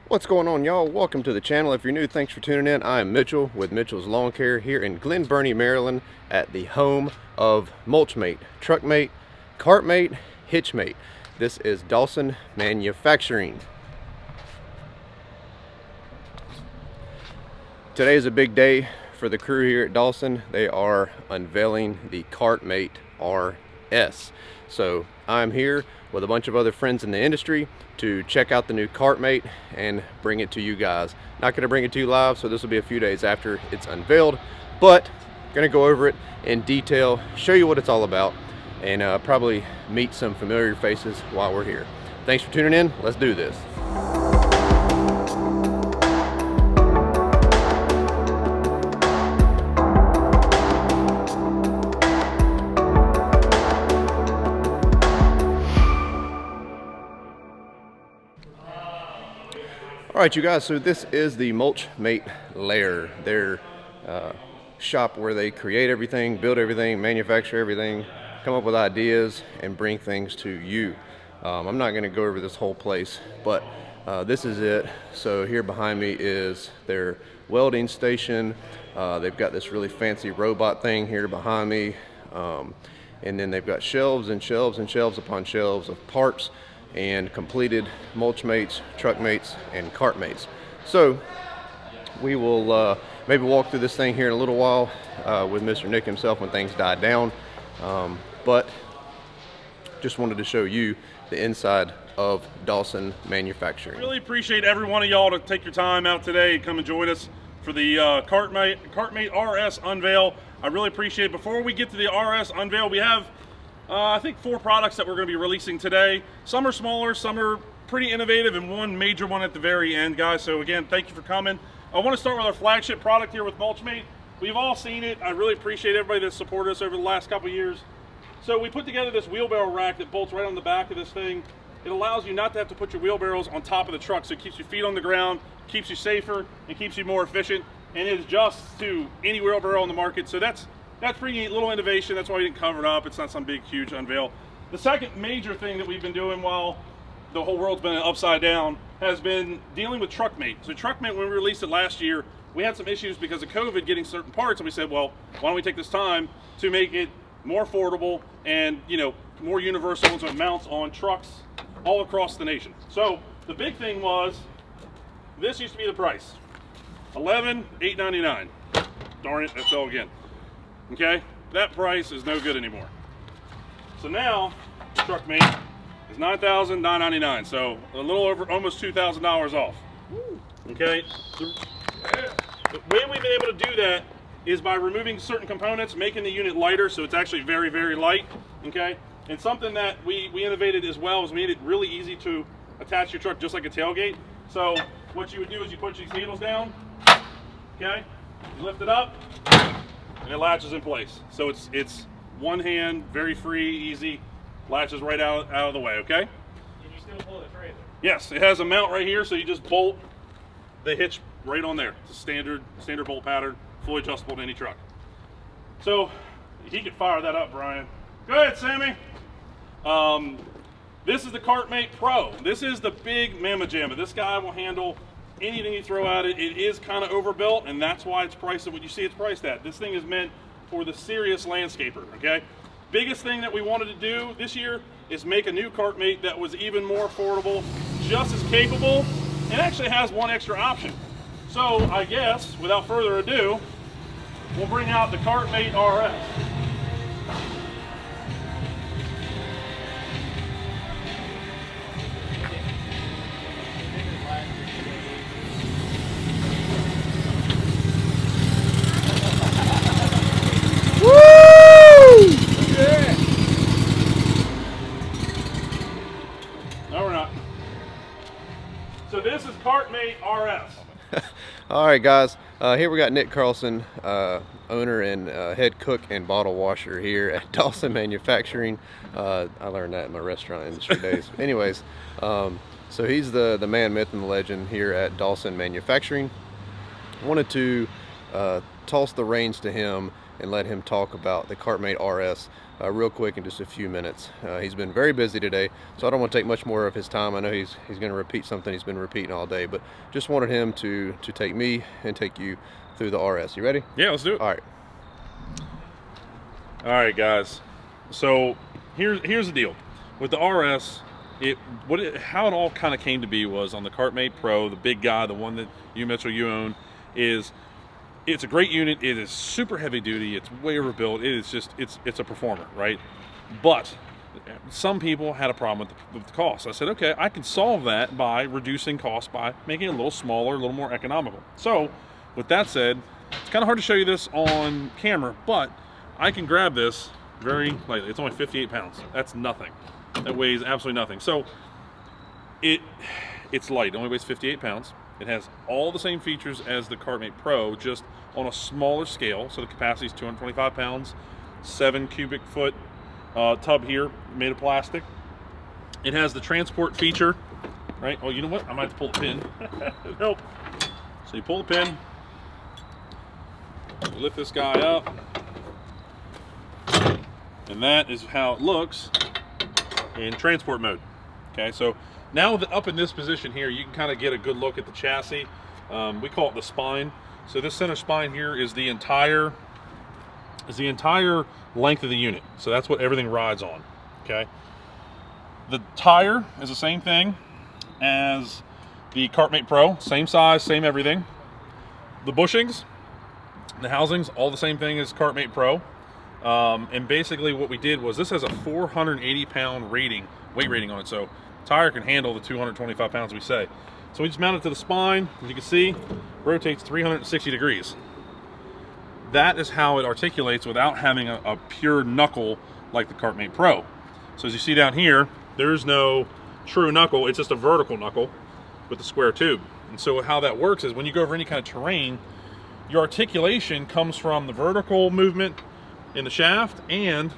What's going on, y'all? Welcome to the channel. If you're new, thanks for tuning in. I'm Mitchell with Mitchell's Lawn Care here in Glen Burnie, Maryland, at the home of Mulchmate, Truckmate, CartMate, Hitchmate. This is Dawson Manufacturing. Today is a big day for the crew here at Dawson. They are unveiling the CartMate RS. So I'm here with a bunch of other friends in the industry to check out the new CartMate and bring it to you guys. Not going to bring it to you live, so this will be a few days after it's unveiled, but going to go over it in detail, show you what it's all about, and probably meet some familiar faces while we're here. Thanks for tuning in. Let's do this. All right, you guys, so this is the Mulchmate Lair, their shop where they create everything, build everything, manufacture everything, come up with ideas, and bring things to you. I'm not going to go over this whole place, but this is it. So here behind me is their welding station. They've got this really fancy robot thing here behind me, and then they've got shelves and shelves and shelves upon shelves of parts and completed Mulchmates, Truckmates, and CartMates. So we will maybe walk through this thing here in a little while with Mr. Nick himself when things die down. But just wanted to show you the inside of Dawson Manufacturing. Really appreciate every one of y'all to take your time out today and come and join us for the CartMate RS unveil. I really appreciate it. Before we get to the RS unveil, we have I think 4 products that we're going to be releasing today. Some are smaller, some are pretty innovative, and one major one at the very end, guys. So again, thank you for coming. I want to start with our flagship product here with Mulchmate. We've all seen it. I really appreciate everybody that's supported us over the last couple of years. So we put together this wheelbarrow rack that bolts right on the back of this thing. It allows you not to have to put your wheelbarrows on top of the truck, so it keeps your feet on the ground, keeps you safer, and keeps you more efficient, and it adjusts to any wheelbarrow on the market. So that's pretty neat, little innovation. That's why we didn't cover it up. It's not some big, huge unveil. The second major thing that we've been doing while the whole world's been upside down has been dealing with Truckmate. So Truckmate, when we released it last year, we had some issues because of COVID getting certain parts, and we said, well, why don't we take this time to make it more affordable and, you know, more universal, and so it mounts on trucks all across the nation. So the big thing was, this used to be the price, $11,899. Darn it, that fell again. Okay, that price is no good anymore. So now, Truckmate is $9,999, so a little over, almost $2,000 off. Okay, the way we've been able to do that is by removing certain components, making the unit lighter, so it's actually very, very light. Okay, and something that we innovated as well is made it really easy to attach your truck just like a tailgate. So what you would do is you put these needles down, okay, you lift it up, and it latches in place. So it's one hand, very free, easy, latches right out of the way, okay? Can you still pull the trailer? Yes, it has a mount right here, so you just bolt the hitch right on there. It's a standard bolt pattern, fully adjustable to any truck. So he could fire that up, Brian. Go ahead, Sammy. This is the CartMate Pro. This is the big mamma jamma. This guy will handle anything you throw at it. It is kind of overbuilt, and that's why it's priced at what you see it's priced at. This thing is meant for the serious landscaper, okay? Biggest thing that we wanted to do this year is make a new CartMate that was even more affordable, just as capable, and actually has one extra option. So I guess, without further ado, we'll bring out the CartMate RS. So this is CartMate RS. All right, guys, here we got Nick Carlson, owner and head cook and bottle washer here at Dawson Manufacturing. I learned that in my restaurant industry days. Anyways, so he's the man, myth, and the legend here at Dawson Manufacturing. I wanted to toss the reins to him and let him talk about the CartMate RS real quick in just a few minutes. He's been very busy today, so I don't want to take much more of his time. I know he's going to repeat something he's been repeating all day, but just wanted him to take me and take you through the RS. You ready? Yeah, let's do it. All right. All right, guys. So here's the deal with the RS. How it all kind of came to be was on the CartMate Pro, the big guy, the one that Mitchell, you own, it's a great unit. It is super heavy duty. It's way overbuilt. It is just it's a performer, right? But some people had a problem with the cost. I said, okay, I can solve that by reducing costs by making it a little smaller, a little more economical. So with that said, it's kind of hard to show you this on camera, but I can grab this very lightly. It's only 58 pounds. That's nothing. That weighs absolutely nothing. So it's light. It only weighs 58 pounds. It has all the same features as the CartMate Pro, just on a smaller scale. So the capacity is 225 pounds, 7 cubic foot tub here, made of plastic. It has the transport feature, right? Oh, you know what? I might have to pull the pin. Help. So you pull the pin, you lift this guy up, and that is how it looks in transport mode. Okay, so now that up in this position here, you can kind of get a good look at the chassis. We call it the spine. So this center spine here is the entire length of the unit. So that's what everything rides on. Okay. The tire is the same thing as the CartMate Pro, same size, same everything. The bushings, the housings, all the same thing as CartMate Pro. And basically what we did was, this has a 480 pound weight rating on it. So tire can handle the 225 pounds we say. So we just mount it to the spine. As you can see, rotates 360 degrees. That is how it articulates without having a pure knuckle like the CartMate Pro. So as you see down here, there's no true knuckle. It's just a vertical knuckle with the square tube. And so how that works is when you go over any kind of terrain, your articulation comes from the vertical movement in the shaft and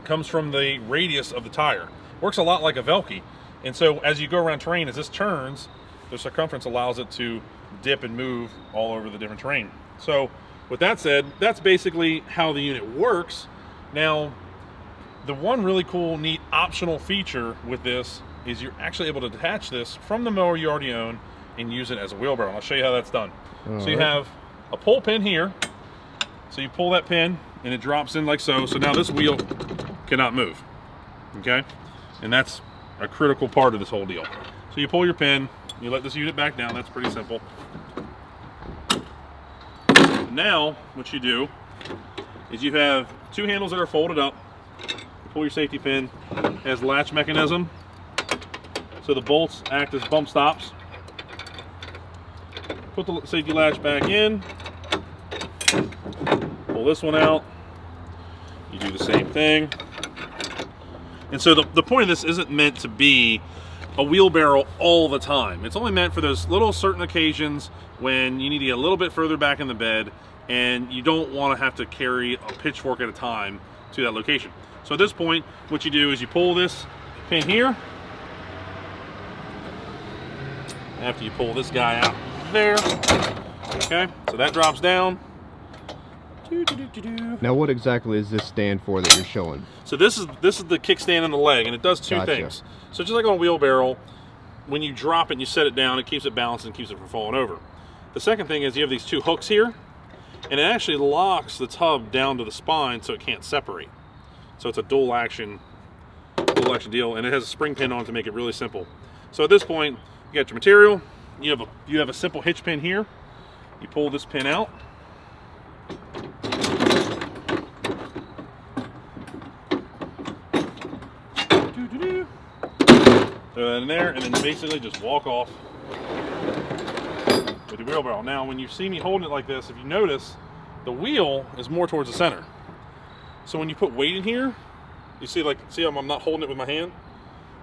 comes from the radius of the tire. Works a lot like a Velke. And so as you go around terrain, as this turns, the circumference allows it to dip and move all over the different terrain. So with that said, that's basically how the unit works. Now, the one really cool, neat, optional feature with this is you're actually able to detach this from the mower you already own and use it as a wheelbarrow. I'll show you how that's done. So you have a pull pin here. So you pull that pin and it drops in like so. So now this wheel cannot move, okay? And that's a critical part of this whole deal. So you pull your pin, you let this unit back down. That's pretty simple. Now what you do is you have two handles that are folded up. You pull your safety pin, it has latch mechanism, so the bolts act as bump stops. Put the safety latch back in, pull this one out, you do the same thing. And so the point of this isn't meant to be a wheelbarrow all the time. It's only meant for those little certain occasions when you need to get a little bit further back in the bed and you don't want to have to carry a pitchfork at a time to that location. So at this point, what you do is you pull this pin here. After you pull this guy out there, okay, so that drops down. Now what exactly does this stand for that you're showing? So this is the kickstand on the leg, and it does two things. So just like on a wheelbarrow, when you drop it and you set it down, it keeps it balanced and keeps it from falling over. The second thing is you have these two hooks here, and it actually locks the tub down to the spine so it can't separate. So it's a dual action deal, and it has a spring pin on to make it really simple. So at this point, you got your material. You have a simple hitch pin here. You pull this pin out. Throw that in there, and then basically just walk off with your wheelbarrow. Now, when you see me holding it like this, if you notice, the wheel is more towards the center. So when you put weight in here, you see I'm not holding it with my hand.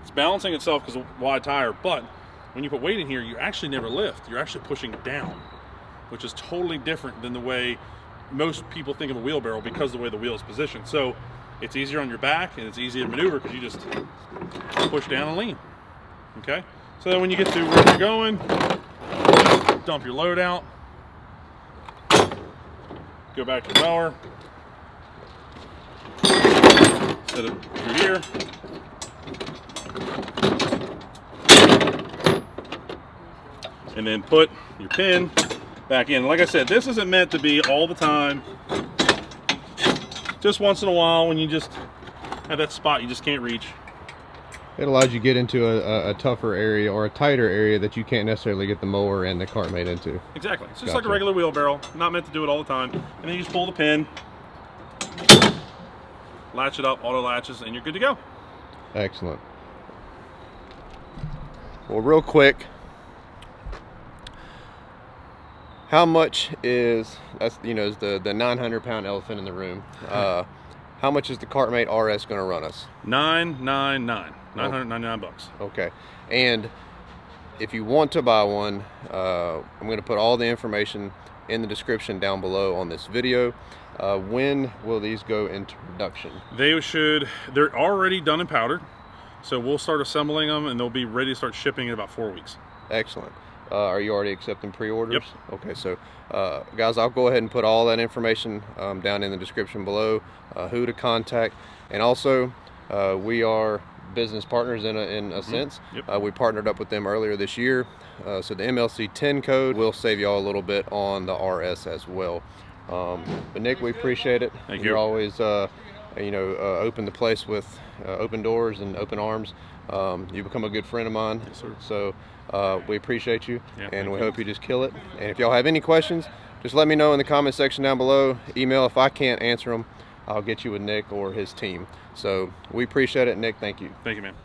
It's balancing itself because of wide tire, but when you put weight in here, you actually never lift. You're actually pushing down, which is totally different than the way most people think of a wheelbarrow because of the way the wheel is positioned. So it's easier on your back and it's easier to maneuver because you just push down and lean. Okay? So then when you get to where you're going, dump your load out. Go back to the mower. Set it through here. And then put your pin back in. Like I said, this isn't meant to be all the time. Just once in a while when you just have that spot you just can't reach. It allows you to get into a tougher area or a tighter area that you can't necessarily get the mower and the CartMate into. Exactly. It's just Gotcha. like a regular wheelbarrow. Not meant to do it all the time. And then you just pull the pin, latch it up, auto latches, and you're good to go. Excellent. Well, real quick, how much is, that's, you know, is the 900-pound elephant in the room? How much is the CartMate RS going to run us? $999. Okay. And if you want to buy one, I'm going to put all the information in the description down below on this video. When will these go into production? They're already done and powdered. So we'll start assembling them and they'll be ready to start shipping in about 4 weeks. Excellent. Are you already accepting pre-orders? Yep. Okay, so guys, I'll go ahead and put all that information down in the description below, who to contact, and also we are business partners in a sense. Yep. We partnered up with them earlier this year, so the MLC 10 code will save y'all a little bit on the RS as well. But Nick, we appreciate it. Thank you. You're always open the place with open doors and open arms. You become a good friend of mine. Yes, sir. So we appreciate you, Yeah, and we you. hope you just kill it. And if y'all have any questions, just let me know in the comment section down below. Email. If I can't answer them, I'll get you with Nick or his team. So we appreciate it. Nick, thank you. Thank you, man.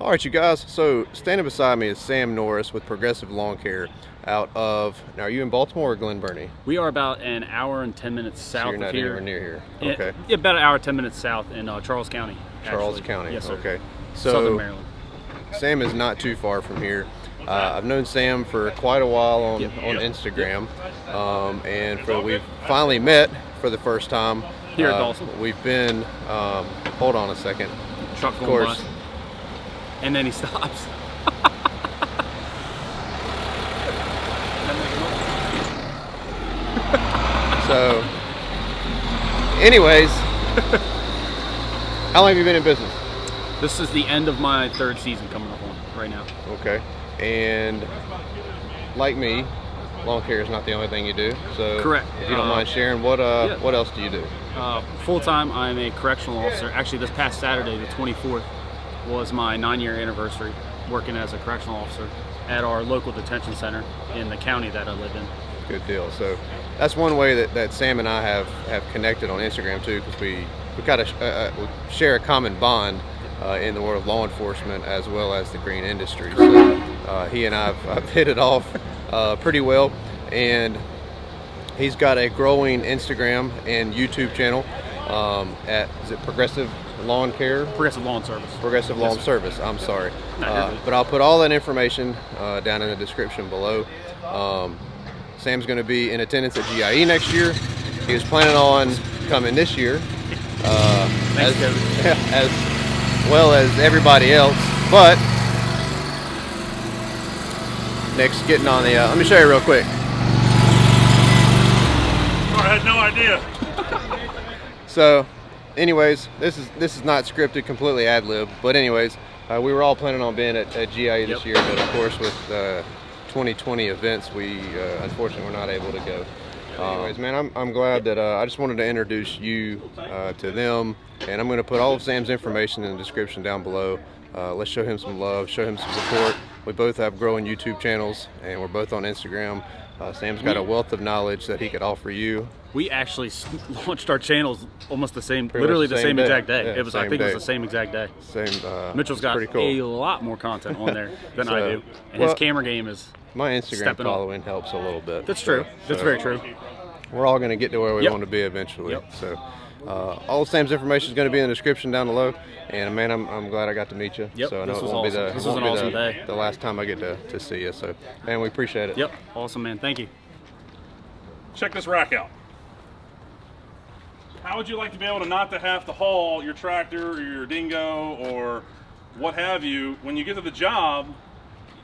All right, you guys. So standing beside me is Sam Norris with Progressive Lawn Care out of, now are you in Baltimore or Glen Burnie? We are about an hour and 10 minutes south So you're not of here. anywhere near here. Yeah, Okay. yeah, about an hour, 10 minutes south in Charles County. Charles actually. County. Yes, sir. Okay. So Southern Maryland. Sam is not too far from here. I've known Sam for quite a while on Instagram, and we've finally met for the first time Here at Dawson. We've been, hold on a second. Truck Of going course. by. And then he stops. So, anyways, how long have you been in business? This is the end of my third season coming up on right now. Okay. And like me, lawn care is not the only thing you do. So Correct. If you don't mind sharing, what else do you do? Full time, I'm a correctional officer. Actually, this past Saturday, the 24th, was my 9-year anniversary working as a correctional officer at our local detention center in the county that I live in. Good deal. So that's one way that Sam and I have connected on Instagram too, because we kind of share a common bond in the world of law enforcement as well as the green industry. So he and I've hit it off pretty well, and he's got a growing Instagram and YouTube channel at, is it Progressive Lawn Care? Progressive Lawn Service. Progressive Lawn Service, I'm sorry. No, you're good. But I'll put all that information down in the description below. Sam's going to be in attendance at GIE next year. He was planning on coming this year, Thanks, Kevin. as well as everybody else. But Nick's getting on the. Let me show you real quick. I had no idea. So, anyways, this is not scripted, completely ad lib. But anyways, we were all planning on being at GIE this year, but of course with 2020 events, we unfortunately were not able to go. Anyways, man, I'm glad that I just wanted to introduce you to them, and I'm going to put all of Sam's information in the description down below. Let's show him some love, show him some support. We both have growing YouTube channels, and we're both on Instagram. Sam's got a wealth of knowledge that he could offer you. We actually launched our channels almost the same, Pretty literally much the the same same day. exact day. Yeah, It was, I same think it was day. the same exact day. Same. Mitchell's it's got pretty cool. a lot more content on there than I So, do, and well, his camera game is. My Instagram stepping up. following helps a little bit. That's true. That's very true. We're all going to get to where we Yep. want to be eventually. Yep. So, all of Sam's information is going to be in the description down below. And man, I'm glad I got to meet you. Yep, So I know this it was won't be awesome. the This it was won't an be awesome day. the last time I get to see you. So, man, we appreciate it. Yep. Awesome, man. Thank you. Check this rack out. How would you like to be able to not to have to haul your tractor or your dingo or what have you when you get to the job?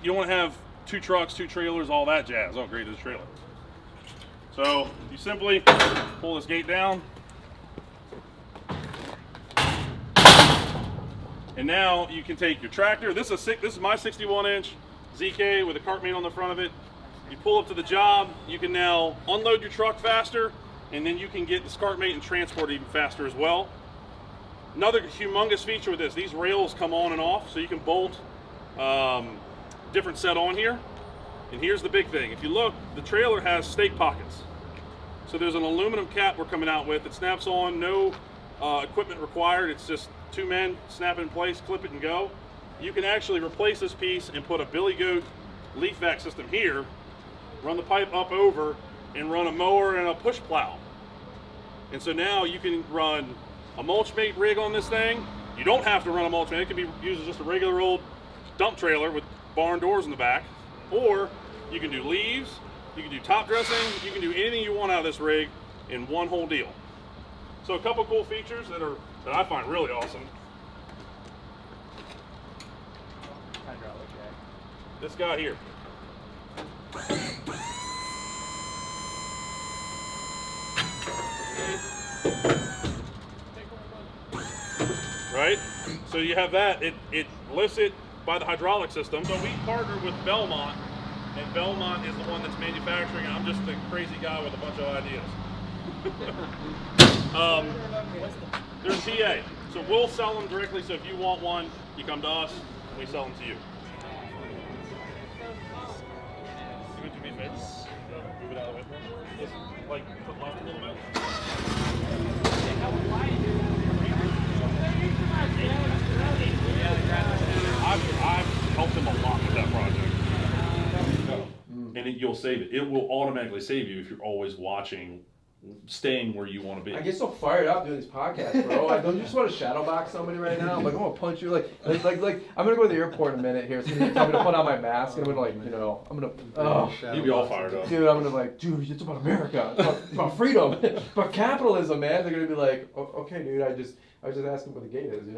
You don't want to have 2 trucks, 2 trailers, all that jazz. Oh, great, there's a trailer. So you simply pull this gate down, and now you can take your tractor. This is my 61-inch ZK with a CartMate on the front of it. You pull up to the job. You can now unload your truck faster, and then you can get this CartMate and transport it even faster as well. Another humongous feature with this: these rails come on and off, so you can bolt different set on here. And here's the big thing: if you look, the trailer has stake pockets. So there's an aluminum cap we're coming out with. It snaps on, no equipment required. It's just 2 men, snap it in place, clip it and go. You can actually replace this piece and put a billy goat leaf vac system here, run the pipe up over, and run a mower and a push plow. And so now you can run a mulch-mate rig on this thing. You don't have to run a mulch-mate. It can be used as just a regular old dump trailer with barn doors in the back. Or you can do leaves, you can do top dressing, you can do anything you want out of this rig in one whole deal. So a couple cool features that I find really awesome. This guy here. Right? So you have that. It lifts it by the hydraulic system. So we partnered with Belmont, and Belmont is the one that's manufacturing, and I'm just a crazy guy with a bunch of ideas. There's PA. So we'll sell them directly. So if you want one, you come to us, and we sell them to you. You want to do me a favor? Move it out of the way. Just like put left a little bit. I've helped them a lot with that project. And you'll save it. It will automatically save you if you're always watching, staying where you want to be. I get so fired up doing these podcasts, bro. I don't you just want to shadow box somebody right now? I'm like, I want to punch you. Like, I'm gonna go to the airport in a minute here. So you're gonna tell me to put on my mask, and I'm gonna I'm gonna. You'd be all fired up. Dude, I'm gonna dude, it's about America. It's about freedom. It's about capitalism, man. They're gonna be like, okay, dude, I was just asking where the gate is, I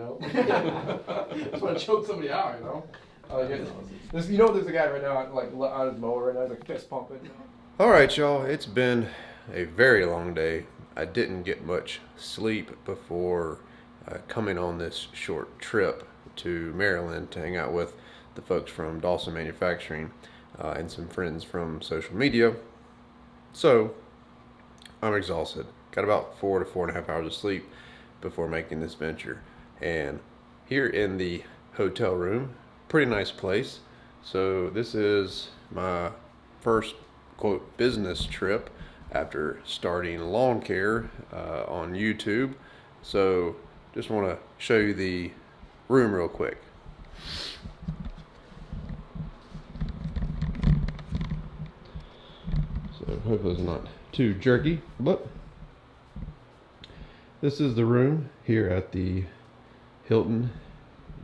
just want to choke somebody out, there's a guy right now, on his mower right now, he's like fist pumping. All right, y'all, it's been a very long day. I didn't get much sleep before coming on this short trip to Maryland to hang out with the folks from Dawson Manufacturing and some friends from social media. So I'm exhausted. Got about 4 to 4.5 hours of sleep before making this venture. And here in the hotel room, pretty nice place. So this is my first quote business trip after starting lawn care on YouTube. So just want to show you the room real quick. So hopefully it's not too jerky, but this is the room here at the Hilton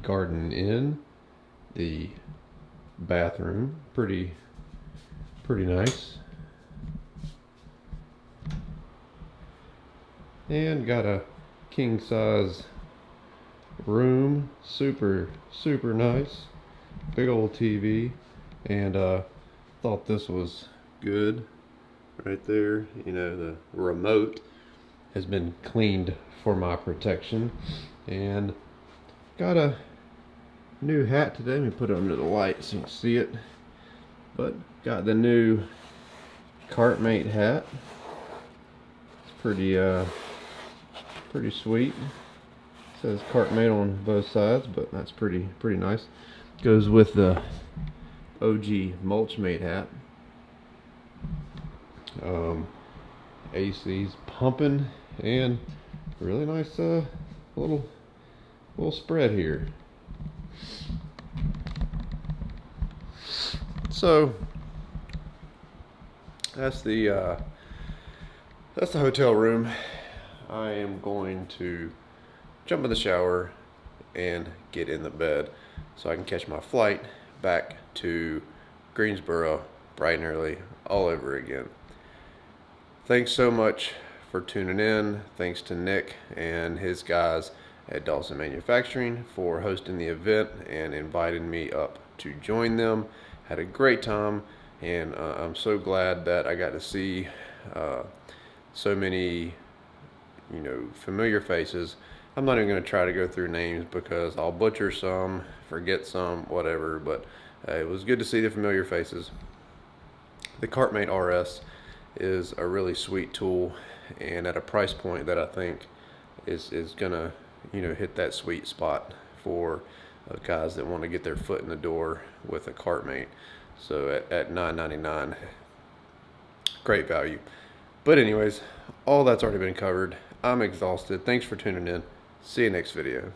Garden Inn. The bathroom, pretty nice. And got a king size room, super nice. Big old TV, and thought this was good right there. The remote has been cleaned for my protection, and got a new hat today. Let me put it under the light so you can see it. But got the new CartMate hat. It's pretty sweet. It says CartMate on both sides, but that's pretty nice. Goes with the OG Mulchmate hat. AC's pumping, and really nice little spread here. So that's the hotel room. I am going to jump in the shower and get in the bed so I can catch my flight back to Greensboro bright and early all over again. Thanks so much for tuning in. Thanks to Nick and his guys at Dawson Manufacturing for hosting the event and inviting me up to join them. Had a great time, and I'm so glad that I got to see so many, you know, familiar faces. I'm not even going to try to go through names because I'll butcher some, forget some, whatever, but it was good to see the familiar faces. The CartMate RS is a really sweet tool, and at a price point that I think is gonna, you know, hit that sweet spot for guys that want to get their foot in the door with a CartMate. So at $9.99, great value. But anyways, all that's already been covered. I'm exhausted. Thanks for tuning in. See you next video.